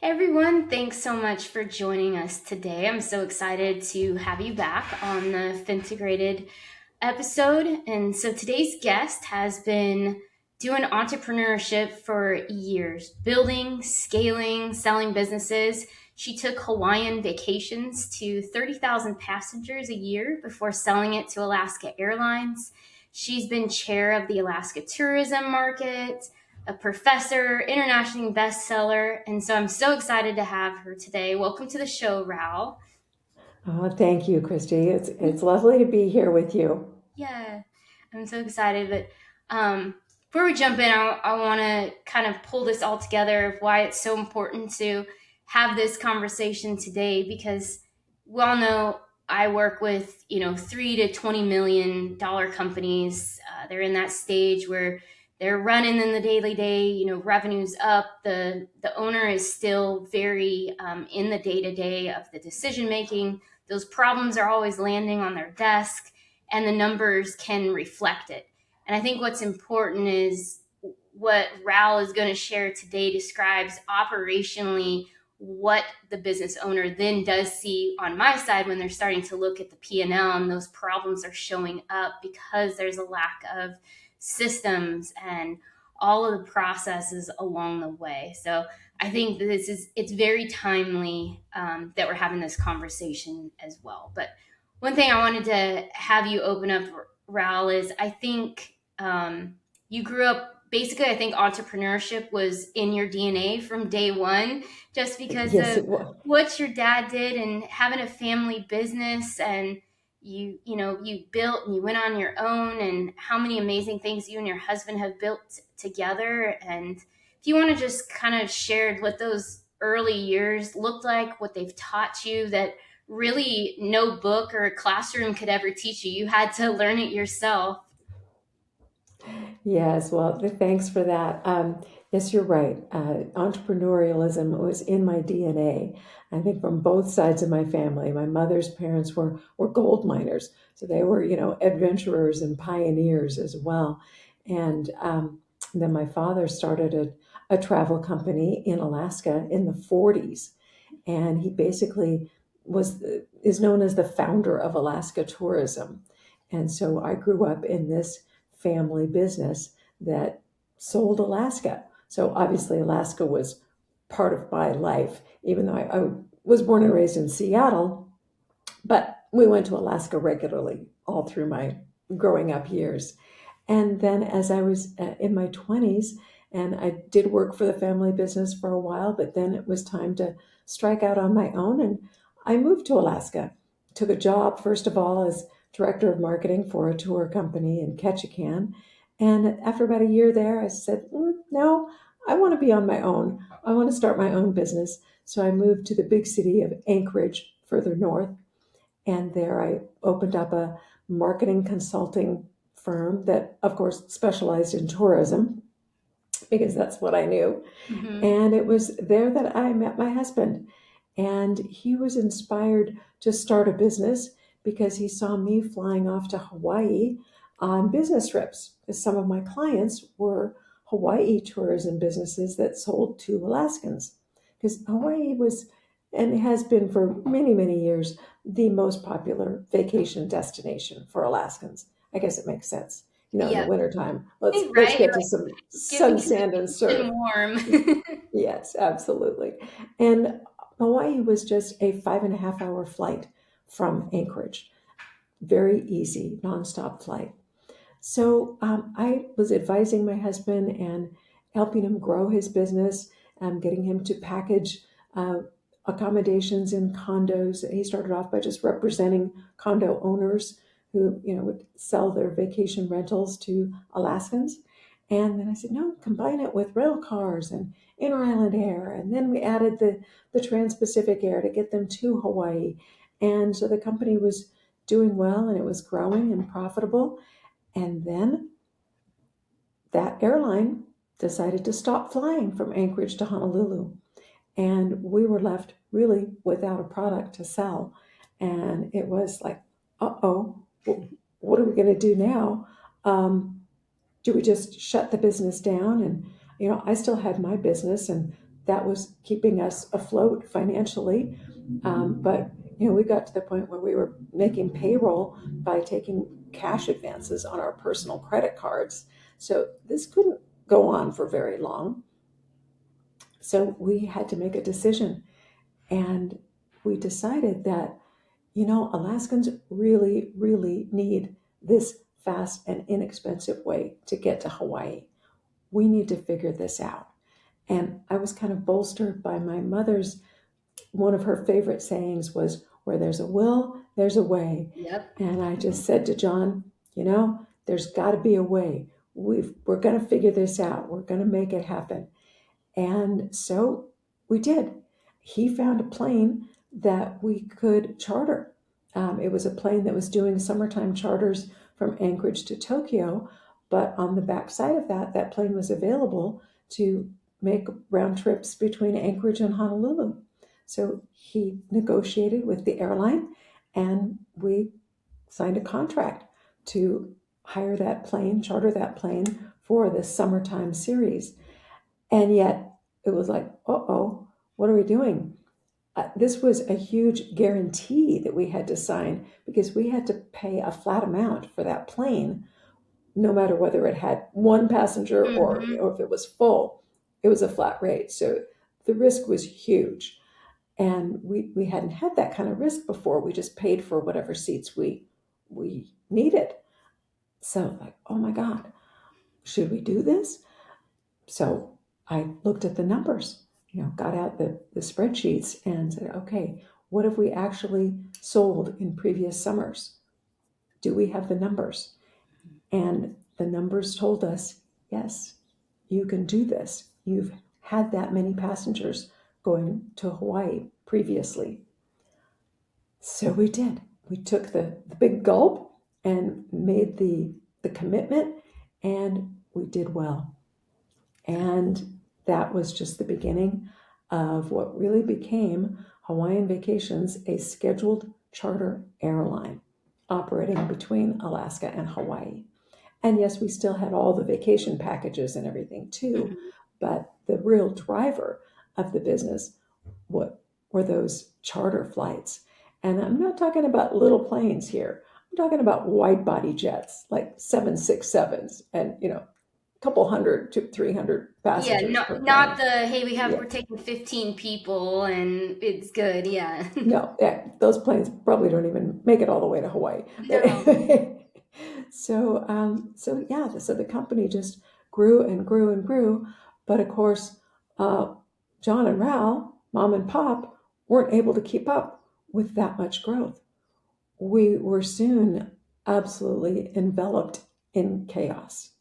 Hey everyone, thanks so much for joining us today. I'm so excited to have you back on the Fintegrated episode. And so today's guest has been doing entrepreneurship for years, building, scaling, selling businesses. She took Hawaiian vacations to 30,000 passengers a year before selling it to Alaska Airlines. She's been chair of the Alaska tourism market, a professor, international bestseller, and so I'm so excited to have her today. Welcome to the show, Ral. Oh, thank you, Christy. It's lovely to be here with you. Yeah, I'm so excited. But before we jump in, I want to kind of pull this all together of why it's so important to have this conversation today because we all know I work with 3 to 20 million dollar companies. They're in that stage where they're running in the daily day. Revenue's up. The owner is still very in the day to day of the decision making. Those problems are always landing on their desk and the numbers can reflect it. And I think what's important is what Ral is going to share today describes operationally what the business owner then does see on my side when they're starting to look at the P&L and those problems are showing up because there's a lack of systems and all of the processes along the way. So I think it's very timely that we're having this conversation as well. But one thing I wanted to have you open up, Raul, is I think you grew up basically. I think entrepreneurship was in your DNA from day one, just because Yes, of it was. what your dad did and having a family business and you built and you went on your own and how many amazing things you and your husband have built together. And if you want to just kind of share what those early years looked like, what they've taught you that really no book or classroom could ever teach you. You had to learn it yourself. Yes, well, thanks for that. Yes, you're right. Entrepreneurialism was in my DNA. I think from both sides of my family. My mother's parents were gold miners, so they were, adventurers and pioneers as well. And then my father started a travel company in Alaska in the 40s, and he basically was is known as the founder of Alaska tourism. And so I grew up in this family business that sold Alaska. So obviously Alaska was part of my life, even though I was born and raised in Seattle, but we went to Alaska regularly all through my growing up years. And then as I was in my 20s, and I did work for the family business for a while, but then it was time to strike out on my own. And I moved to Alaska, took a job, first of all, as director of marketing for a tour company in Ketchikan. And after about a year there, I said, no, I want to be on my own. I want to start my own business. So I moved to the big city of Anchorage, further north, and there I opened up a marketing consulting firm that, of course, specialized in tourism because that's what I knew. Mm-hmm. And it was there that I met my husband. And he was inspired to start a business because he saw me flying off to Hawaii on business trips. Because some of my clients were Hawaii tourism businesses that sold to Alaskans. Because Hawaii was and has been for many, many years the most popular vacation destination for Alaskans. I guess it makes sense. In the Yep. wintertime, let's Right? get to Like, some give me sun, sand, and something surf. warm. Yes, absolutely. And Hawaii was just a 5.5 hour flight from Anchorage. Very easy, nonstop flight. So I was advising my husband and helping him grow his business, getting him to package uh, accommodations in condos. He started off by just representing condo owners who, would sell their vacation rentals to Alaskans. And then I said, no, combine it with rail cars and inter-island air. And then we added the trans-Pacific air to get them to Hawaii. And so the company was doing well and it was growing and profitable. And then that airline decided to stop flying from Anchorage to Honolulu. And we were left really without a product to sell. And it was like, uh-oh, what are we going to do now? Do we just shut the business down? And, I still had my business, and that was keeping us afloat financially. But we got to the point where we were making payroll by taking cash advances on our personal credit cards. So this couldn't go on for very long. So we had to make a decision, and we decided that Alaskans really, really need this fast and inexpensive way to get to Hawaii. We need to figure this out. And I was kind of bolstered by my mother's, one of her favorite sayings was, where there's a will, there's a way. Yep. And I just said to John, there's got to be a way. We're going to figure this out. We're going to make it happen. And so we did. He found a plane that we could charter. It was a plane that was doing summertime charters from Anchorage to Tokyo, but on the back side of that, that plane was available to make round trips between Anchorage and Honolulu. So he negotiated with the airline, and we signed a contract to hire that plane, charter that plane for the summertime series. And yet it was like, uh-oh, what are we doing? This was a huge guarantee that we had to sign, because we had to pay a flat amount for that plane, no matter whether it had one passenger Mm-hmm. or if it was full. It was a flat rate. So the risk was huge. And we hadn't had that kind of risk before. We just paid for whatever seats we needed. So like, oh my God, should we do this? So I looked at the numbers, got out the spreadsheets and said, okay, what have we actually sold in previous summers? Do we have the numbers? And the numbers told us, yes, you can do this. You've had that many passengers going to Hawaii previously. So we did. We took the big gulp and made the commitment, and we did well. And that was just the beginning of what really became Hawaiian Vacations, a scheduled charter airline operating between Alaska and Hawaii. And yes, we still had all the vacation packages and everything too, Mm-hmm. but the real driver of the business were those charter flights. And I'm not talking about little planes here. I'm talking about wide body jets like 767s and, couple hundred to 300 Yeah, passengers per not plane. the hey, Yeah, we're taking 15 people and it's good. Yeah. no, yeah, those planes probably don't even make it all the way to Hawaii. But No. so yeah, so the company just grew and grew and grew. But of course, uh, John and Ral, mom and pop, weren't able to keep up with that much growth. We were soon absolutely enveloped in chaos.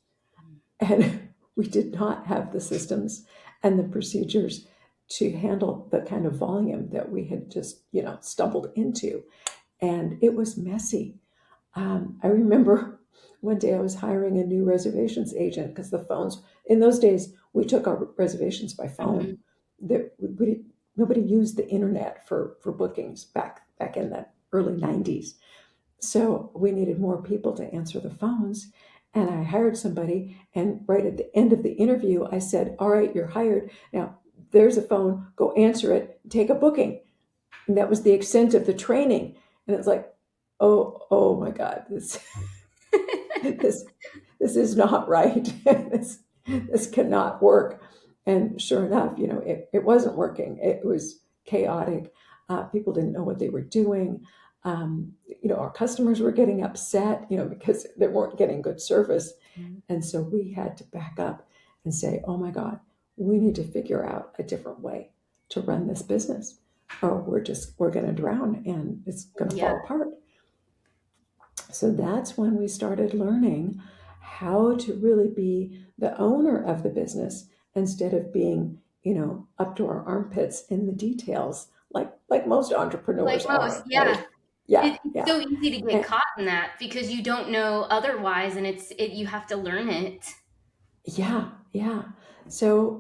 And we did not have the systems and the procedures to handle the kind of volume that we had just, stumbled into. And it was messy. I remember one day I was hiring a new reservations agent, because the phones, in those days, we took our reservations by Mm-hmm. phone. Nobody used the internet for bookings back in the early 90s. So we needed more people to answer the phones. And I hired somebody. And right at the end of the interview, I said, all right, you're hired. Now, there's a phone, go answer it, take a booking. And that was the extent of the training. And it's like, oh my God, this, this is not right. this cannot work. And sure enough, it wasn't working. It was chaotic. People didn't know what they were doing. Our customers were getting upset, because they weren't getting good service. And so we had to back up and say, oh my God, we need to figure out a different way to run this business, or we're going to drown and it's going to Yeah. fall apart. So that's when we started learning how to really be the owner of the business, instead of being, up to our armpits in the details, like most Like entrepreneurs most, are, yeah. right? Yeah, It's yeah. so easy to get And caught in that because you don't know otherwise, and you have to learn it. yeah, yeah. So,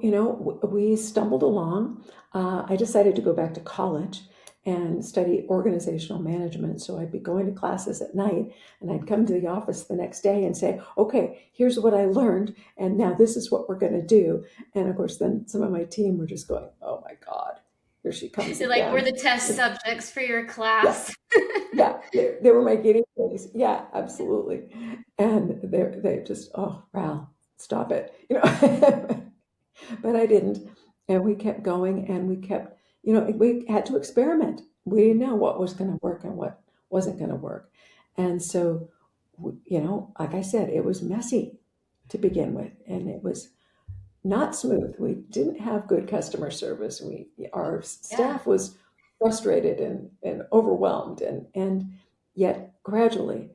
we stumbled along. I decided to go back to college, and study organizational management. So I'd be going to classes at night, and I'd come to the office the next day and say, okay, here's what I learned, and now this is what we're going to do. And of course, then some of my team were just going, oh my God, here she comes So like we're again. the test subjects for your Yeah, class. yeah, they were my guinea pigs. Yeah, absolutely. And they just, oh, Ral, stop it. But I didn't. And we kept going and we kept, we had to experiment. We didn't know what was going to work and what wasn't going to work. And so, like I said, it was messy to begin with, and it was not smooth. We didn't have good customer service. Our Yeah. staff was frustrated and overwhelmed, and yet gradually,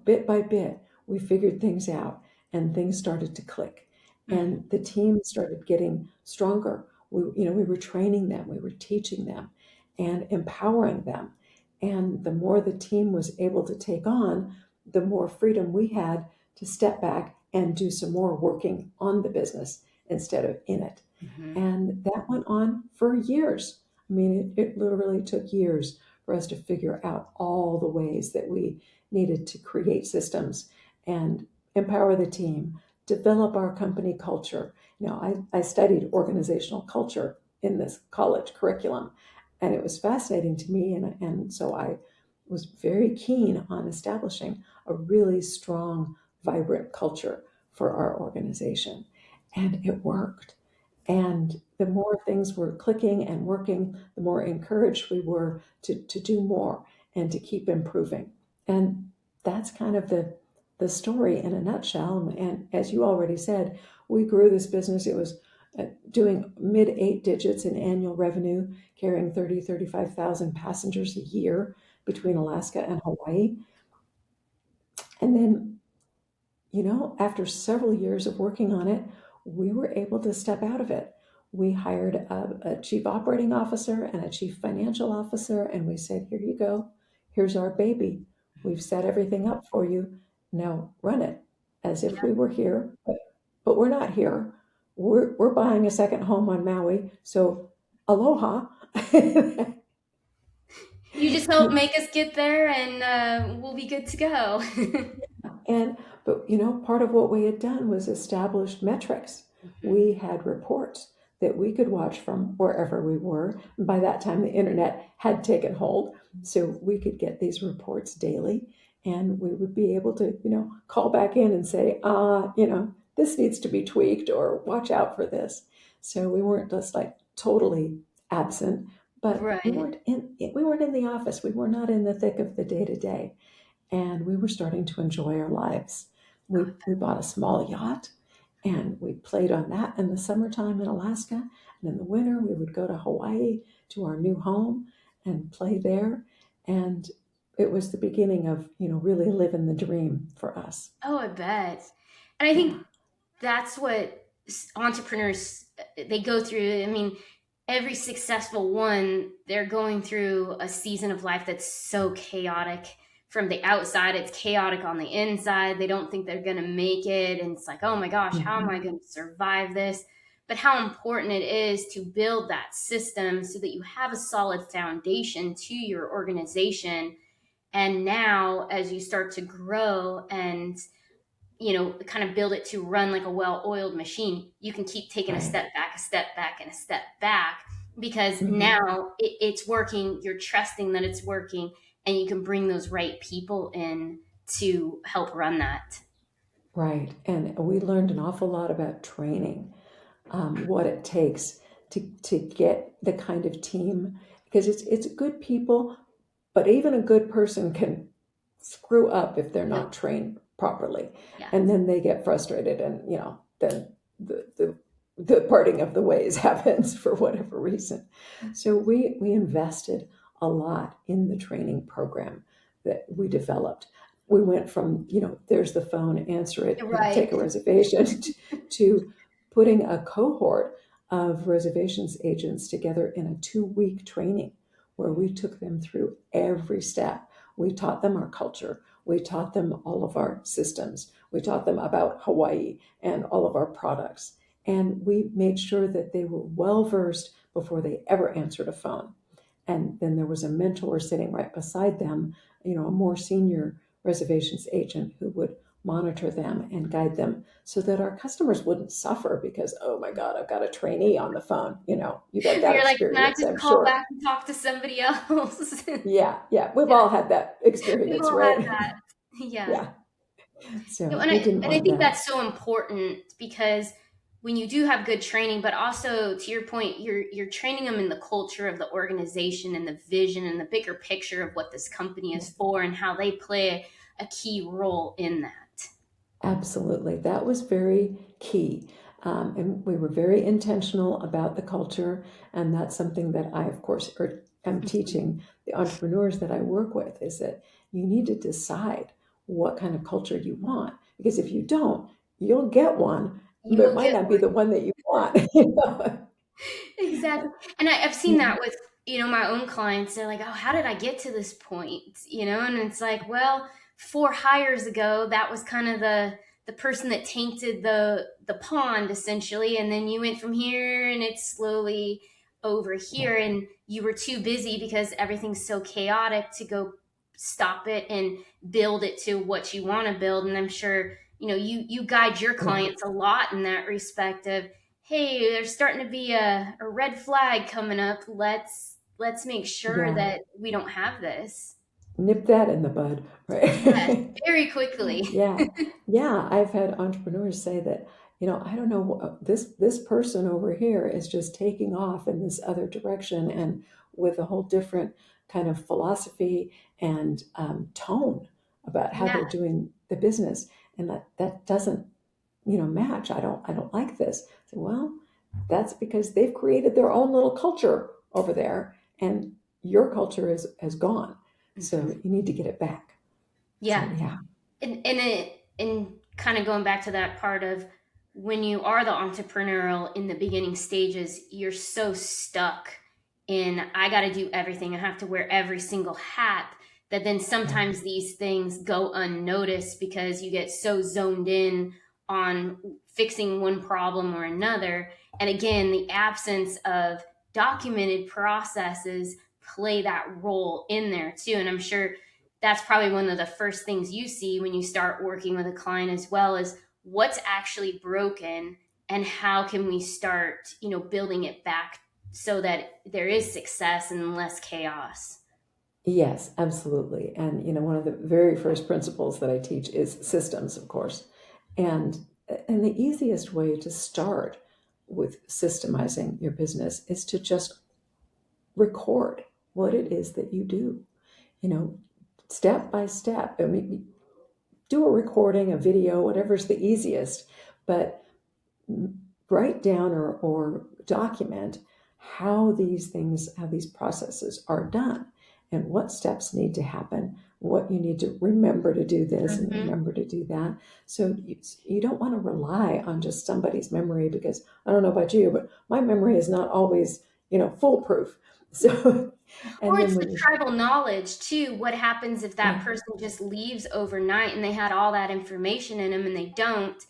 bit by bit, we figured things out and things started to click, Mhm. and the team started getting stronger. We were training them, we were teaching them, and empowering them, and the more the team was able to take on, the more freedom we had to step back and do some more working on the business instead of in it. Mhm. And that went on for years. I mean, it literally took years for us to figure out all the ways that we needed to create systems and empower the team, develop our company culture. I studied organizational culture in this college curriculum, and it was fascinating to me. And so I was very keen on establishing a really strong, vibrant culture for our organization. And it worked. And the more things were clicking and working, the more encouraged we were to do more and to keep improving. And that's kind of the story in a nutshell. And as you already said, we grew this business. It was doing mid 8 digits in annual revenue, carrying 35,000 passengers a year between Alaska and Hawaii. And then, after several years of working on it, we were able to step out of it. We hired a chief operating officer and a chief financial officer, and we said, here you go. Here's our baby. We've set everything up for you. Now run it as if we were here, but we're not here. We're buying a second home on Maui. So aloha. You just help make us get there, and we'll be good to go. And but part of what we had done was established metrics. Mhm. We had reports that we could watch from wherever we were. And by that time, the internet had taken hold, so we could get these reports daily, and we would be able to, call back in and say, this needs to be tweaked, or watch out for this. So we weren't just like totally absent, but Right. we weren't in the office. We were not in the thick of the day to day, and we were starting to enjoy our lives. We bought a small yacht and we played on that in the summertime in Alaska. And in the winter, we would go to Hawaii to our new home and play there. And it was the beginning of, really living the dream for us. Oh, I bet. And I Yeah. think that's what entrepreneurs they go through. I mean, every successful one, they're going through a season of life that's so chaotic. From the outside, it's chaotic on the inside. They don't think they're going to make it, and it's like, oh my gosh, how am Mhm. I going to survive this? But how important it is to build that system so that you have a solid foundation to your organization. And now as you start to grow and kind of build it to run like a well-oiled machine, you can keep taking a Right. step back, a step back, and a step back, because Mhm. now it's working. You're trusting that it's working, and you can bring those right people in to help run that. Right. And we learned an awful lot about training, what it takes to get the kind of team, because it's good people, but even a good person can screw up if they're Yep. not trained properly, Yeah. and then they get frustrated, and then the parting of the ways happens for whatever reason. So we invested a lot in the training program that we developed. We went from, there's the phone, answer it, Right. take a reservation, to putting a cohort of reservations agents together in a 2-week training where we took them through every step. We taught them our culture. We taught them all of our systems. We taught them about Hawaii and all of our products. And we made sure that they were well versed before they ever answered a phone. and then there was a mentor sitting right beside them, a more senior reservations agent who would monitor them and guide them so that our customers wouldn't suffer because, oh my God, I've got a trainee on the phone. You've had that You're like, can I experience, just I'm call sure. back and talk to somebody else? Yeah, yeah, we've Yeah, all had that we've experience, all had right? that. Yeah. Yeah, No, so and we I didn't and I want think that. that's so important because when you do have good training, but also to your point, you're training them in the culture of the organization and the vision and the bigger picture of what this company Yeah, is for and how they play a key role in that. absolutely. That was very key. And we were very intentional about the culture. And that's something that I, of course, am teaching the entrepreneurs that I work with is that you need to decide what kind of culture you want. Because if you don't, you'll get one, You but it will might get not be the one that you want. exactly. And I've seen Yeah, that with, my own clients. They're like, oh, how did I get to this point? And it's like, well, 4 hires ago, that was kind of the person that tainted the pond essentially. And then you went from here and it's slowly over yeah, here. And you were too busy because everything's so chaotic to go stop it and build it to what you want to build. And I'm sure, you guide your yeah, clients a lot in that respect of, hey, there's starting to be a red flag coming up. Let's make sure yeah. that we don't have this. Nip that in the bud, Yes, right? very quickly. Yeah, yeah. I've had entrepreneurs say that, I don't know, this person over here is just taking off in this other direction and with a whole different kind of philosophy and tone about how Yeah, they're doing the business, and that doesn't, match. I don't like this. So, well, that's because they've created their own little culture over there, and your culture is has gone. So hmm you need to get it back. So yeah, yeah. and kind of going back to that part of when you are the entrepreneurial in the beginning stages, you're so stuck in I got to do everything. I have to wear every single hat that then Yeah. sometimes these things go unnoticed because you get so zoned in on fixing one problem or another. And again, the absence of documented processes play that role in there too. And I'm sure that's probably one of the first things you see when you start working with a client as well is what's actually broken and how can we start building it back so that there is success and less chaos. Yes, absolutely. And one of the very first principles that I teach is systems, of course. And and the easiest way to start with systemizing your business is to just record what it is that you do. You know, step by step. I mean, do a recording, a video, whatever's the easiest, but write down or document how these processes are done and what steps need to happen, what you need to remember to do this and Mm-hmm. remember to do that. So you don't want to rely on just somebody's memory because I don't know about you, but my memory is not always, foolproof. So, and Or then it's the when you, tribal knowledge too. What happens if that yeah, person just leaves overnight and they had all that information in them and they don't?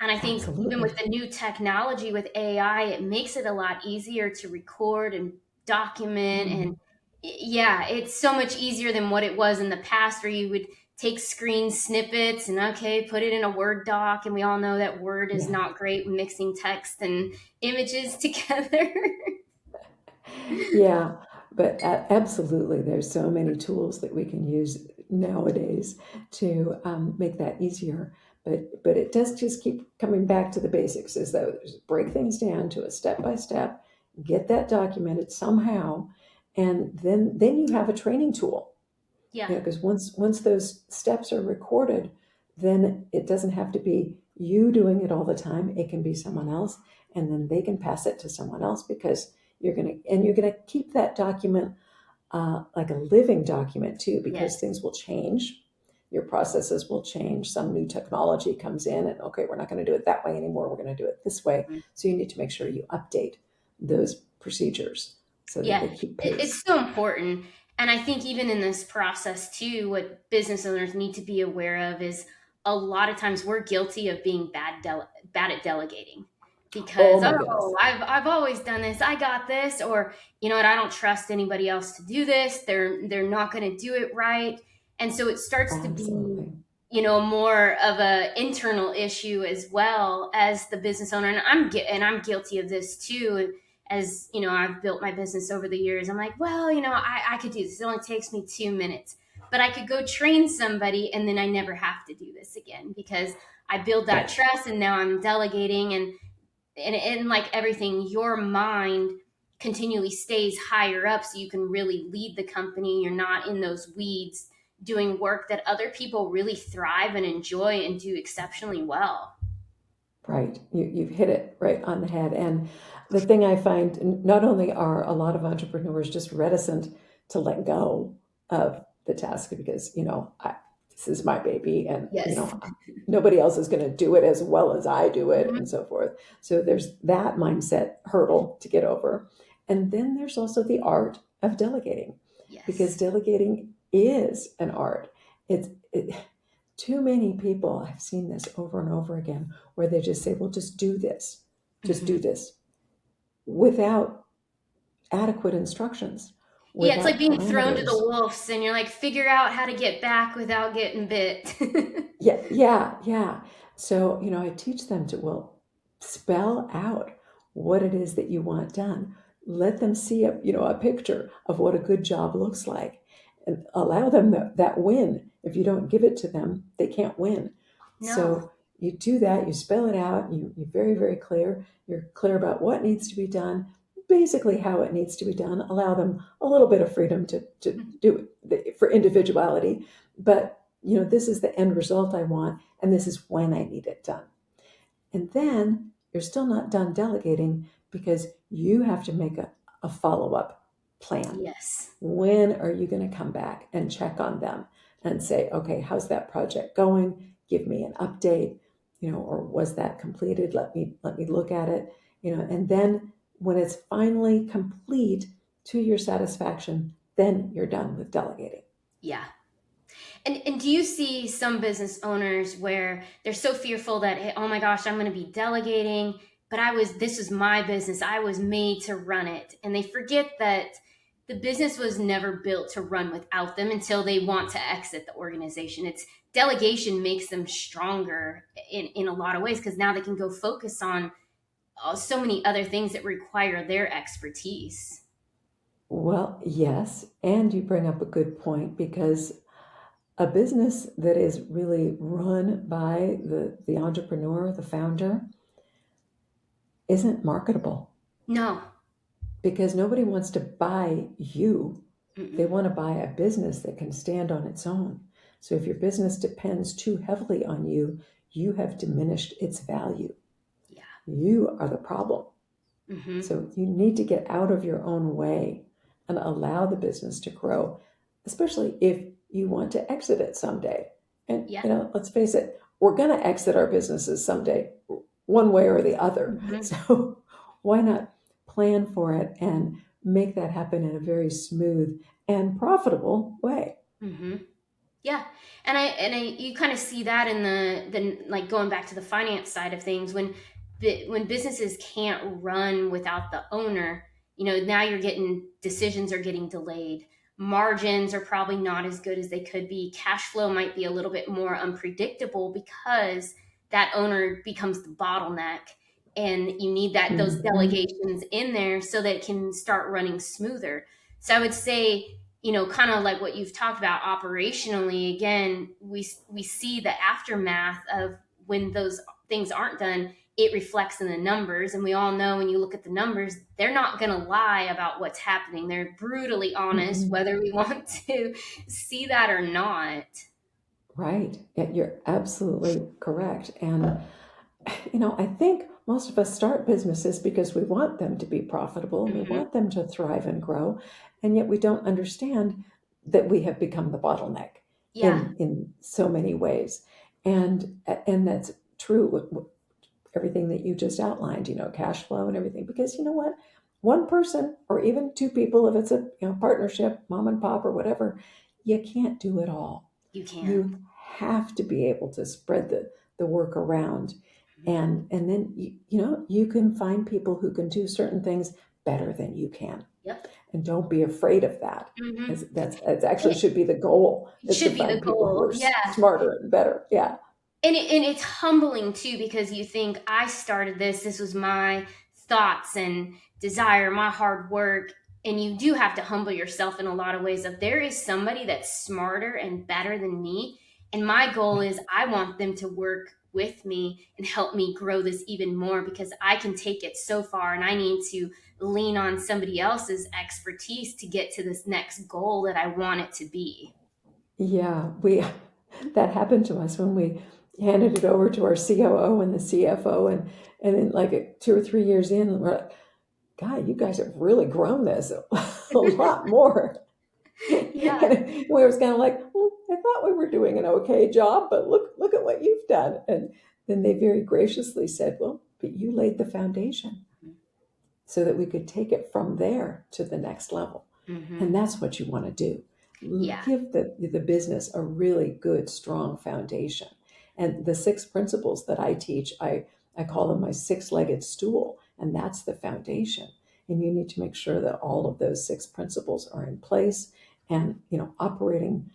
And I think even with absolutely. the new technology with AI, it makes it a lot easier to record and document. And Mhm. yeah, it's so much easier than what it was in the past where you would take screen snippets and okay, put it in a Word doc. And we all know that Word is Yeah. not great mixing text and images together. Yeah, but absolutely, there's so many tools that we can use nowadays to make that easier. But it does just keep coming back to the basics, as though just break things down to a step by step, get that documented somehow, and then you have a training tool. Yeah. Because once those steps are recorded, then it doesn't have to be you doing it all the time. It can be someone else, and then they can pass it to someone else because you're gonna keep that document like a living document too, because Yes. things will change. Your processes will change. Some new technology comes in, and okay, we're not going to do it that way anymore. We're going to do it this way. So you need to make sure you update those procedures so that Yeah, they keep it's pace. so important. And I think even in this process too, what business owners need to be aware of is a lot of times we're guilty of being bad at delegating. because Oh my goodness. I've always done this. I got this, or you know what, I don't trust anybody else to do this. They're not going to do it right. And so it starts to be, Absolutely. you know, more of a internal issue as well as the business owner. And I'm guilty of this too. As you know, I've built my business over the years. I'm like, well, you know, I could do this. It only takes me 2 minutes, but I could go train somebody and then I never have to do this again because I build that Right. trust and now I'm delegating. And like everything, your mind continually stays higher up so you can really lead the company. You're not in those weeds doing work that other people really thrive and enjoy and do exceptionally well. Right. You've hit it right on the head. And the thing I find, not only are a lot of entrepreneurs just reticent to let go of the task because, this is my baby and, Yes. nobody else is going to do it as well as I do it and Mhm. so forth. So there's that mindset hurdle to get over. And then there's also the art of delegating because Yes. delegating is an art. It, too many people, I've seen this over and over again, where they just say, well, just do Hmm. this, without adequate instructions, Yeah, it's like without being thrown to the parameters. wolves and you're like, figure out how to get back without getting bit. Yeah, yeah, yeah. So, I teach them to, well, spell out what it is that you want done. Let them see a picture of what a good job looks like and allow them that win. If you don't give it to them, they can't win. No. So you do that, you spell it out, you're very, very clear. You're clear about what needs to be done, basically how it needs to be done. Allow them a little bit of freedom to do it for individuality. But this is the end result I want, and this is when I need it done. And then you're still not done delegating because you have to make a follow up plan. Yes. When are you going to come back and check on them and say, okay, how's that project going? Give me an update, or was that completed? Let me look at it, and then when it's finally complete to your satisfaction, then you're done with delegating. Yeah. And do you see some business owners where they're so fearful that, hey, oh my gosh, I'm going to be delegating, but this is my business. I was made to run it. And they forget that the business was never built to run without them until they want to exit the organization. It's delegation makes them stronger in a lot of ways because now they can go focus on so many other things that require their expertise. Well, yes, and you bring up a good point because a business that is really run by the entrepreneur, the founder, isn't marketable No. because nobody wants to buy you. They Mm-mm. want to buy a business that can stand on its own. So if your business depends too heavily on you, you have diminished its value. Yeah. You are the problem. Mm-hmm. So you need to get out of your own way and allow the business to grow, especially if you want to exit it someday. And, Yeah. let's face it, we're going to exit our businesses someday, one way or the other. Mm-hmm. So why not plan for it and make that happen in a very smooth and profitable way? Mm-hmm. Yeah, and I you kind of see that in the like going back to the finance side of things when businesses can't run without the owner. You know, now you're getting decisions are getting delayed. Margins are probably not as good as they could be. Cash flow might be a little bit more unpredictable because that owner becomes the bottleneck, and you need that those Mm-hmm. delegations in there so that it can start running smoother. So I would say, you know, kind of like what you've talked about operationally, again, we see the aftermath of when those things aren't done. It reflects in the numbers, and we all know when you look at the numbers, they're not going to lie about what's happening. They're brutally honest, Mm-mm. whether we want to see that or not. Right. Yeah, you're absolutely correct. And I think most of us start businesses because we want them to be profitable and we Hmm. want them to thrive and grow. And yet we don't understand that we have become the bottleneck Yeah. in so many ways. And that's true with everything that you just outlined, cash flow and everything. Because you know what? One person or even two people, if it's a partnership, mom and pop or whatever, you can't do it all. You can't. You have to be able to spread the work around. And then you can find people who can do certain things better than you can, Yep. and don't be afraid of that. Hmm. That's actually should be the goal, It is to should be the find people who goal. are Yeah. smarter and better. Yeah. And it's humbling too, because you think, I started this was my thoughts and desire, my hard work. And you do have to humble yourself in a lot of ways, of there is somebody that's smarter and better than me, and my goal is I want them to work with me and help me grow this even more, because I can take it so far, and I need to lean on somebody else's expertise to get to this next goal that I want it to be. Yeah, we that happened to us when we handed it over to our COO and the CFO, and then like 2 or 3 years in, we're like, God, you guys have really grown this a lot more. Yeah. And we was kind of like, well, I thought we were doing an okay job, but look at what you've done. And then they very graciously said, well, but you laid the foundation so that we could take it from there to the next level. Hmm. And that's what you want to do. Yeah. Give the business a really good, strong foundation. And the 6 principles that I teach, I call them my 6-legged stool, and that's the foundation. And you need to make sure that all of those 6 principles are in place and operating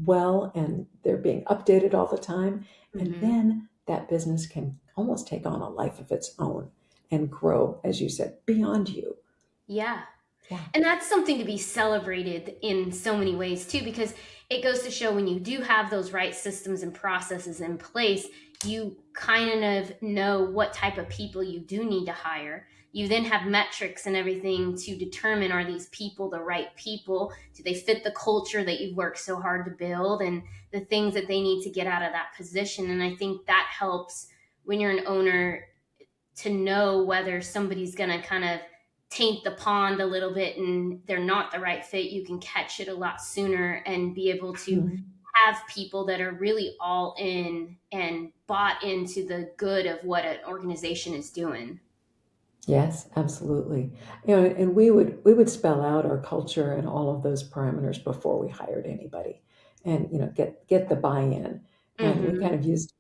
well, and they're being updated all the time. And Hmm. then that business can almost take on a life of its own and grow, as you said, beyond you. Yeah. Yeah. And that's something to be celebrated in so many ways too, because it goes to show, when you do have those right systems and processes in place, you kind of know what type of people you do need to hire. You then have metrics and everything to determine, are these people the right people? Do they fit the culture that you've worked so hard to build, and the things that they need to get out of that position? And I think that helps when you're an owner, to know whether somebody's going to kind of taint the pond a little bit and they're not the right fit. You can catch it a lot sooner and be able to Mhm. have people that are really all in and bought into the good of what an organization is doing. Yes, absolutely. And we would spell out our culture and all of those parameters before we hired anybody, and get the buy-in. And Hmm.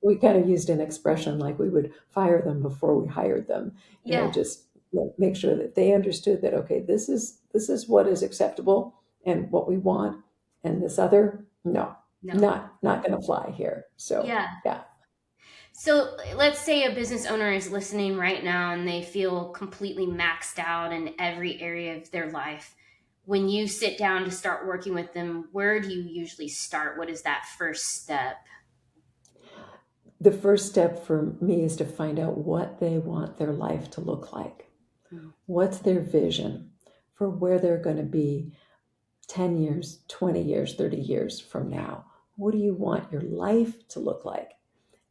we kind of used an expression like we would fire them before we hired them. Yeah. Just make sure that they understood that, okay, this is what is acceptable and what we want, and this other, no, No. not going to fly here. So Yeah. yeah. So let's say a business owner is listening right now and they feel completely maxed out in every area of their life. When you sit down to start working with them, where do you usually start? What is that first step? The first step for me is to find out what they want their life to look like. Mm. What's their vision for where they're going to be 10 years, 20 years, 30 years from now? What do you want your life to look like?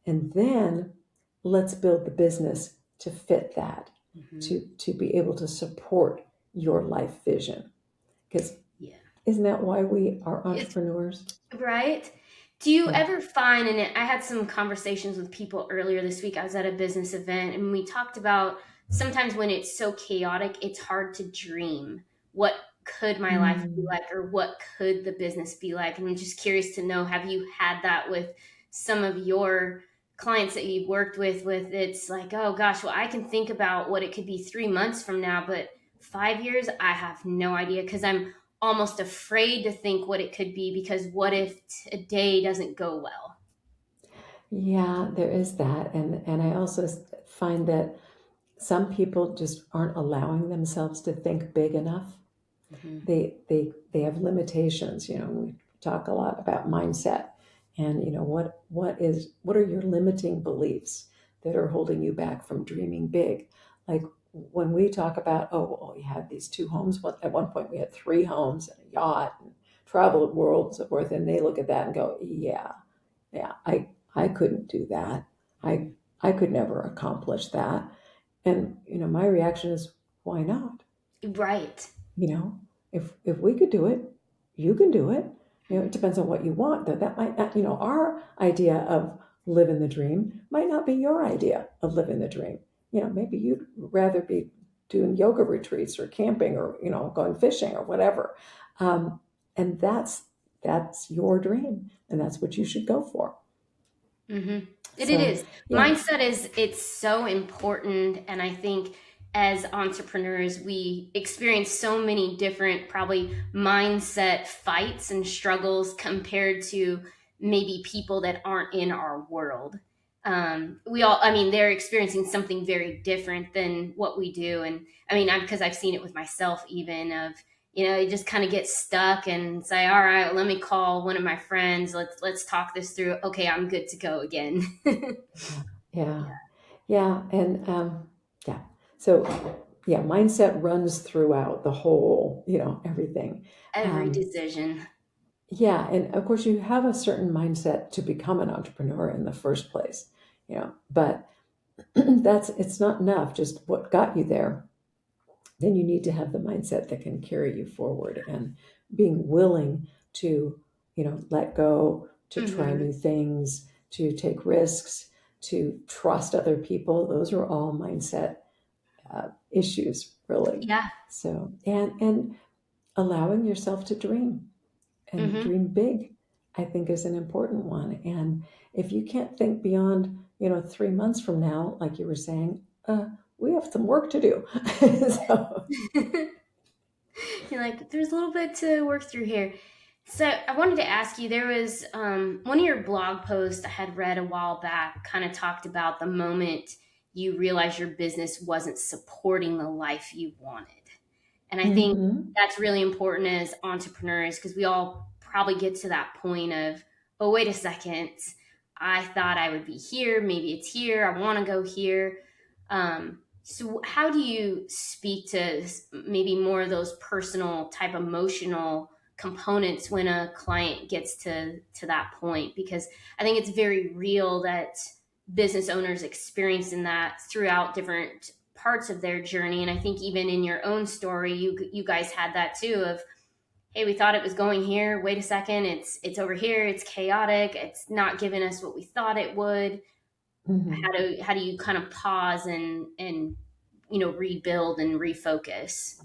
And then let's build the business to fit that, Hmm. to be able to support your life vision. Because Yeah. isn't that why we are It's entrepreneurs? right. Do you Yeah. ever find, and I had some conversations with people earlier this week, I was at a business event and we talked about, sometimes when it's so chaotic, it's hard to dream what could my life be Mm. like, or what could the business be like? And I'm just curious to know, have you had that with some of your clients that you've worked with it's like, oh gosh, well, I can think about what it could be 3 months from now, but 5 years, I have no idea, because I'm almost afraid to think what it could be, because what if a day doesn't go well? Yeah, there is that. And I also find that some people just aren't allowing themselves to think big enough. Hmm. They have limitations. We talk a lot about mindset, and what are your limiting beliefs that are holding you back from dreaming big? Like when we talk about, oh, well, we have these 2 homes. At one point we had 3 homes and a yacht and travel the world and so forth, and they look at that and go, yeah, yeah, I couldn't do that. I I could never accomplish that. And my reaction is, why not? Right. You know, if we could do it, you can do it. It Mhm. depends on what you want, though. That might not, our idea of living the dream might not be your idea of living the dream. Maybe you'd rather be doing yoga retreats or camping or going fishing or whatever. And that's your dream, and that's what you should go for. Hmm. It So is. yeah. Mindset is it's so important, and I think as entrepreneurs we experience so many different probably mindset fights and struggles compared to maybe people that aren't in our world. We all, I mean, they're experiencing something very different than what we do, and I mean, because I've seen it with myself, even of you just kind of get stuck and say, all right, let me call one of my friends, let's talk this through. Okay, I'm good to go again. Yeah. Yeah. Yeah. And yeah. So yeah, mindset runs throughout the whole, everything. Every Um, decision. yeah. And of course, you have a certain mindset to become an entrepreneur in the first place, but it's not enough, just what got you there. Then you need to have the mindset that can carry you forward and being willing to, let go, to try Hmm. new things, to take risks, to trust other people. Those are all mindset issues, really. Yeah. So, and allowing yourself to dream and Hmm. dream big, I think is an important one. And if you can't think beyond, 3 months from now, like you were saying, we have some work to do. So, You're like, there's a little bit to work through here. So I wanted to ask you, there was one of your blog posts I had read a while back kind of talked about the moment you realized your business wasn't supporting the life you wanted. And I think mhm. that's really important as entrepreneurs because we all probably get to that point of, oh, wait a second. I thought I would be here. Maybe it's here. I want to go here. So, how do you speak to maybe more of those personal type emotional components when a client gets to that point? Because I think it's very real that business owners experiencing that throughout different parts of their journey. And I think even in your own story, you guys had that too of, hey, we thought it was going here. Wait a second, it's over here. It's chaotic. It's not giving us what we thought it would. Mhm. How do you kind of pause and rebuild and refocus?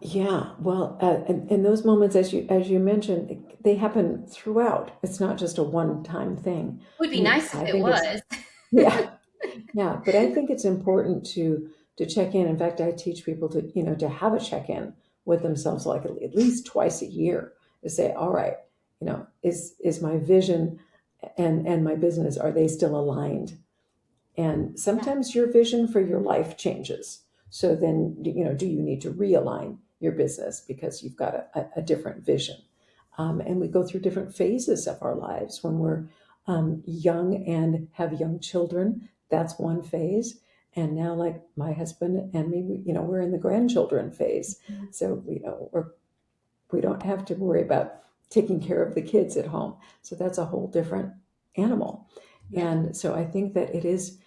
Yeah, well, and those moments, as you mentioned, they happen throughout. It's not just a one-time thing. Would I be mean, nice if I it think it's was. yeah, yeah, but I think it's important to check in. In fact, I teach people to have a check-in with themselves, like at least twice a year, to say, all right, is my vision and my business, are they still aligned? And Yeah. sometimes your vision for your life changes. So then, do you need to realign your business because you've got a different vision? And we go through different phases of our lives. When we're young and have young children, that's one phase. And now, like my husband and me, we're in the grandchildren phase. So, we don't have to worry about taking care of the kids at home. So that's a whole different animal. Yeah. And so I think that it is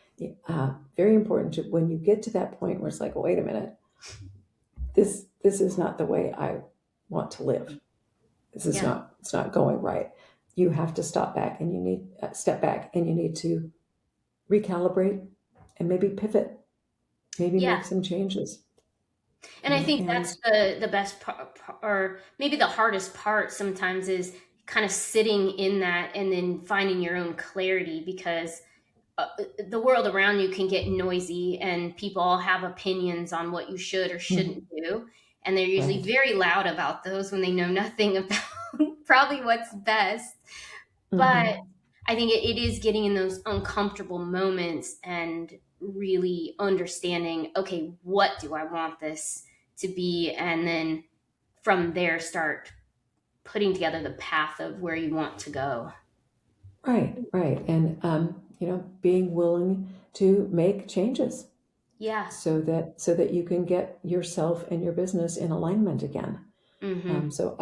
very important to, when you get to that point where it's like, wait a minute, this is not the way I want to live. This is Yeah. not, it's not going right. You have to step back and you need to recalibrate and maybe pivot, maybe Yeah. make some changes, And I think and that's the best part, or maybe the hardest part sometimes is kind of sitting in that and then finding your own clarity because the world around you can get noisy and people all have opinions on what you should or shouldn't Mhm. do. And they're usually Right. very loud about those when they know nothing about probably what's best. But Hmm. I think it is getting in those uncomfortable moments and really understanding, okay, what do I want this to be? And then from there, start putting together the path of where you want to go. Right, right. And, being willing to make changes Yeah. so that you can get yourself and your business in alignment again. Mm-hmm. So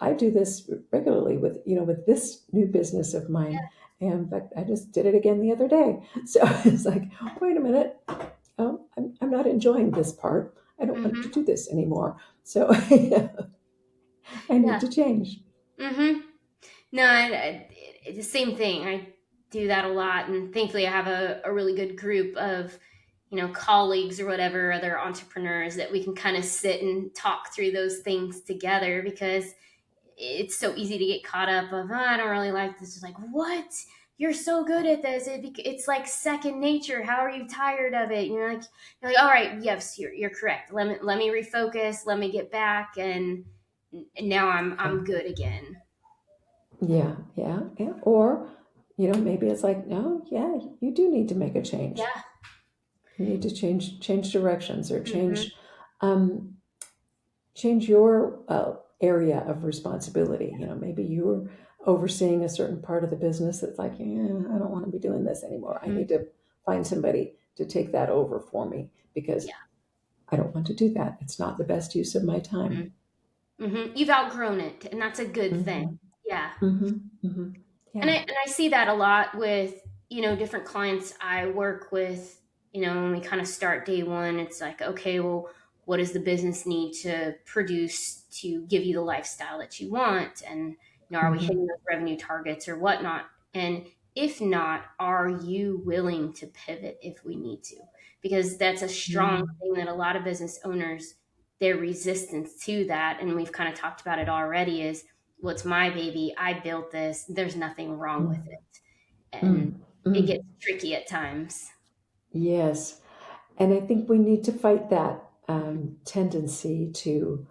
I do this regularly with this new business of mine. And in fact, I just did it again the other day. So it's like, wait a minute, I'm not enjoying this part. I don't want to Mm-hmm. do this anymore. So I need Yeah. to change. Mm-hmm. No, it's the same thing. I do that a lot, and thankfully, I have a really good group of colleagues or whatever other entrepreneurs that we can kind of sit and talk through those things together because it's so easy to get caught up of, oh, I don't really like this. It's like, what? you're so good at this. It's like second nature. How are you tired of it? And you're like, all right, yes, you're correct. Let me refocus. Let me get back, and now I'm good again. Yeah, yeah, yeah. Or, maybe it's like, no, yeah, you do need to make a change. Yeah. You need to change directions or Hmm. um, change your area of responsibility. Maybe you're overseeing a certain part of the business that's like, yeah, I don't want to be doing this anymore. I Hmm. need to find somebody to take that over for me because Yeah. I don't want to do that. It's not the best use of my time. You've outgrown it, and that's a good thing. Hmm. Yeah. Hmm. Hmm. And Yeah. I see that a lot with, different clients I work with. When we kind of start day one, it's like, okay, well, what does the business need to produce to give you the lifestyle that you want? And, are we Hmm. hitting those revenue targets or whatnot? And if not, are you willing to pivot if we need to? Because that's a strong Mm. thing that a lot of business owners, their resistance to that, and we've kind of talked about it already, is, well, it's my baby. I built this. There's nothing wrong with Mm. it. And Mm. it Mm. gets tricky at times. Yes. And I think we need to fight that tendency to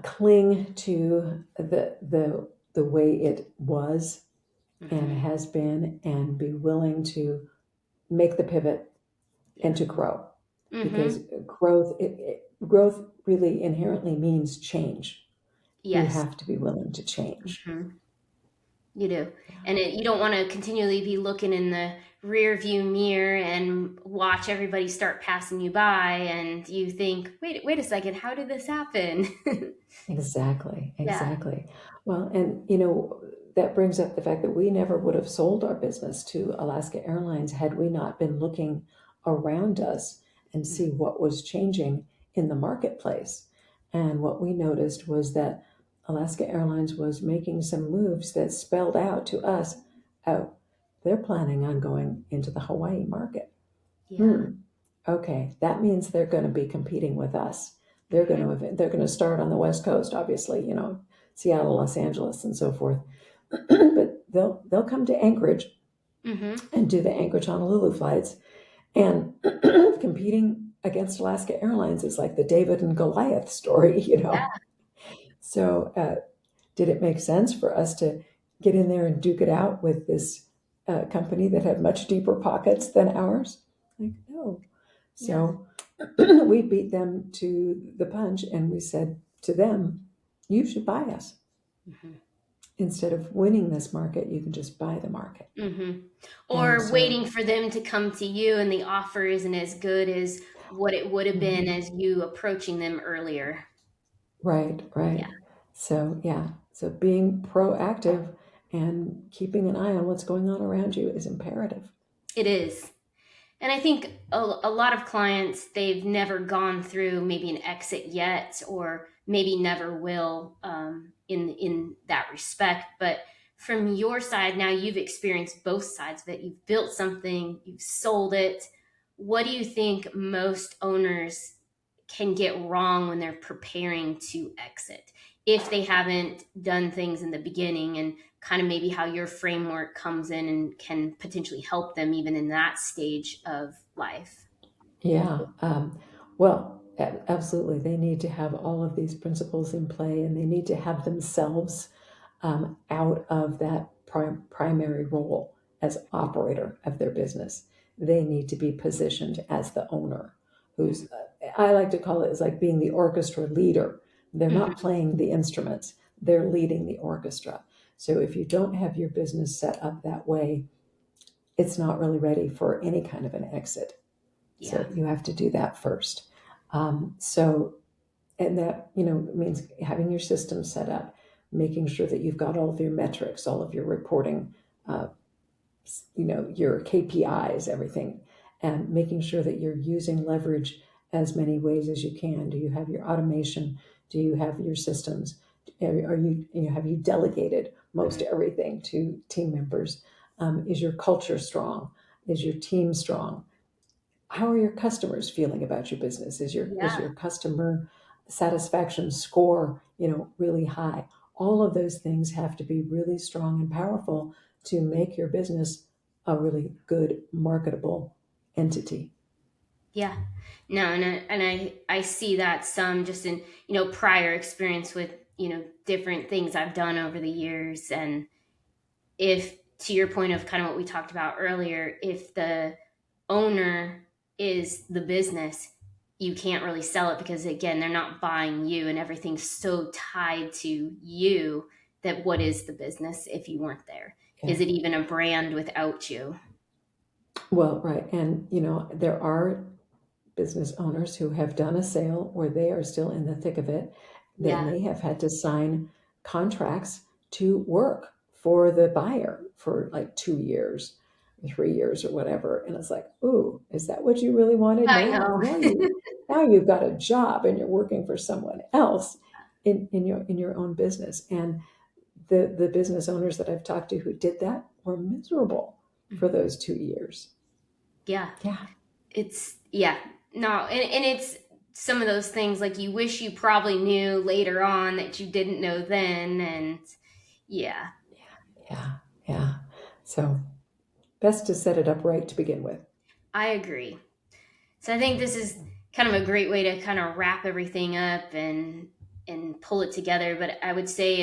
cling to the way it was and Hmm. has been, and be willing to make the pivot and Yeah. to grow, because Hmm. growth really inherently means change. You Yes. have to be willing to change. Hmm. You do. Yeah. And you don't want to continually be looking in the rear view mirror and watch everybody start passing you by, and you think, wait a second, how did this happen? Exactly, Yeah. exactly. Well, and that brings up the fact that we never would have sold our business to Alaska Airlines had we not been looking around us and see what was changing in the marketplace. And what we noticed was that Alaska Airlines was making some moves that spelled out to us, oh, they're planning on going into the Hawaii market. Yeah. Hmm. Okay, that means they're going to be competing with us. Hmm. They're going to start on the West Coast, obviously, Seattle, Los Angeles, and so forth. But they'll come to Anchorage Hmm. and do the Anchorage Honolulu flights. And competing against Alaska Airlines is like the David and Goliath story. Yeah. So, did it make sense for us to get in there and duke it out with this company that had much deeper pockets than ours? Like, no. Yeah. So we beat them to the punch and we said to them, you should buy us. Hmm. Instead of winning this market, you can just buy the market. Hmm. And Or so, waiting for them to come to you, and the offer isn't as good as what it would have been mhm, as you approaching them earlier. right, Yeah, right. So, yeah. So being proactive and keeping an eye on what's going on around you is imperative. it is. And I think a lot of clients, they've never gone through maybe an exit yet, or maybe never will, in that respect. But from your side, now you've experienced both sides of it. You've built something, you've sold it. What do you think most owners can get wrong when they're preparing to exit, if they haven't done things in the beginning, and kind of maybe how your framework comes in and can potentially help them even in that stage of life? Yeah. Well, absolutely. They need to have all of these principles in play and they need to have themselves out of that primary role as operator of their business. They need to be positioned as the owner, who's, I like to call it, is like being the orchestra leader. They're not Hmm. playing the instruments, they're leading the orchestra. So if you don't have your business set up that way, it's not really ready for any kind of an exit. Yeah. So you have to do that first. So, and that, means having your system set up, making sure that you've got all of your metrics, all of your reporting, uh, your KPIs, everything, and making sure that you're using leverage as many ways as you can. Do you have your automation? Do you have your systems? Have you delegated most Hmm. everything to team members? Is your culture strong? Is your team strong? How are your customers feeling about your business? Is your Yeah. customer satisfaction score, really high? All of those things have to be really strong and powerful to make your business a really good, marketable entity. Yeah. No, and I see that some just in, prior experience with, different things I've done over the years. And if, to your point of kind of what we talked about earlier, if the owner is the business, you can't really sell it because, again, they're not buying you and everything's so tied to you that what is the business if you weren't there? Yeah. Is it even a brand without you? Well, right. And, there are business owners who have done a sale or they are still in the thick of it. They Yeah. may have had to sign contracts to work for the buyer for like 2 years, 3 years, or whatever. And it's like, ooh, is that what you really wanted? I Now, know. now you've got a job and you're working for someone else in your own business. And the business owners that I've talked to who did that were miserable for Mhm. those 2 years. Yeah. Yeah. It's, yeah. No, and it's some of those things like you wish you probably knew later on that you didn't know then. And yeah, Yeah. Yeah. So best to set it up right to begin with. I agree. So I think this is kind of a great way to kind of wrap everything up and pull it together. But I would say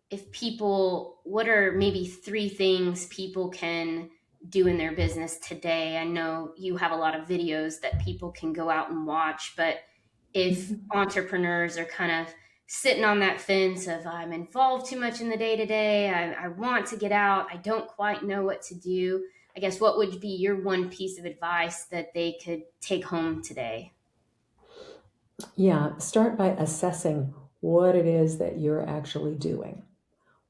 if people, what are maybe three things people can do in their business today? I know you have a lot of videos that people can go out and watch, but if Mhm. entrepreneurs are kind of sitting on that fence of I'm involved too much in the day to day, I want to get out, I don't quite know what to do. I guess what would be your one piece of advice that they could take home today? Yeah, start by assessing what it is that you're actually doing.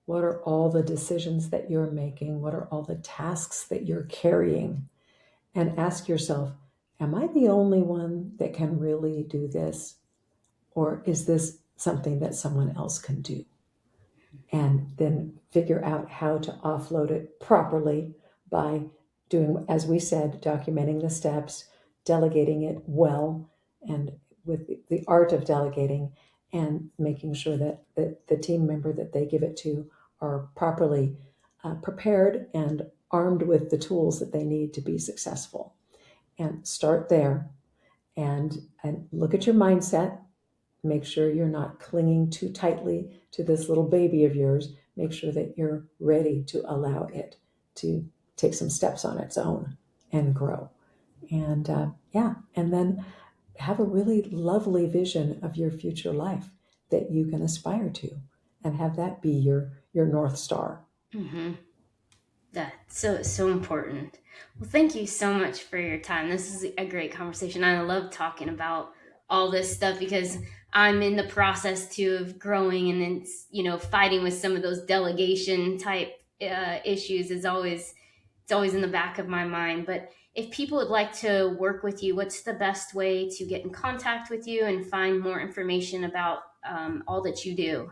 What are all the decisions that you're making? What are all the tasks that you're carrying? And ask yourself, am I the only one that can really do this? Or is this something that someone else can do? And then figure out how to offload it properly by doing, as we said, documenting the steps, delegating it well, and with the art of delegating, and making sure that the team member that they give it to are properly prepared and armed with the tools that they need to be successful. And start there and look at your mindset. Make sure you're not clinging too tightly to this little baby of yours. Make sure that you're ready to allow it to take some steps on its own and grow. And yeah, and then have a really lovely vision of your future life that you can aspire to, and have that be your North Star. Mm-hmm. That's so important. Well, thank you so much for your time. This is a great conversation. I love talking about all this stuff because I'm in the process too of growing, and it's fighting with some of those delegation type issues is always it's always in the back of my mind. But if people would like to work with you, what's the best way to get in contact with you and find more information about all that you do?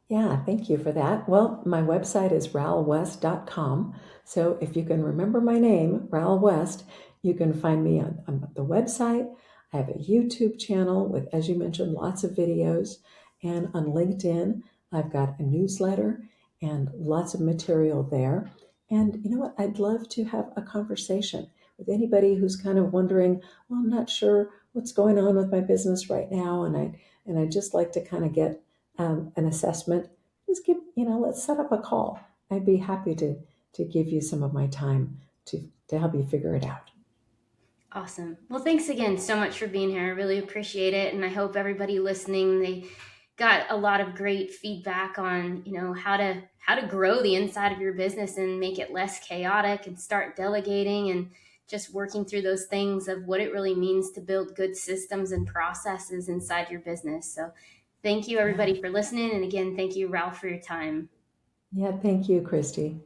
Yeah, thank you for that. Well, my website is ralwest.com. So if you can remember my name, Ral West, you can find me on the website. I have a YouTube channel with, as you mentioned, lots of videos. And on LinkedIn, I've got a newsletter and lots of material there. And you know what? I'd love to have a conversation with anybody who's kind of wondering, well, I'm not sure what's going on with my business right now. And I'd just like to kind of get an assessment, just let's set up a call. I'd be happy to give you some of my time to help you figure it out. Awesome. Well, thanks again so much for being here. I really appreciate it, and I hope everybody listening they got a lot of great feedback on how to grow the inside of your business and make it less chaotic and start delegating and just working through those things of what it really means to build good systems and processes inside your business. So, thank you Yeah. everybody for listening, and again, thank you, Ralph, for your time. Yeah, thank you, Christy.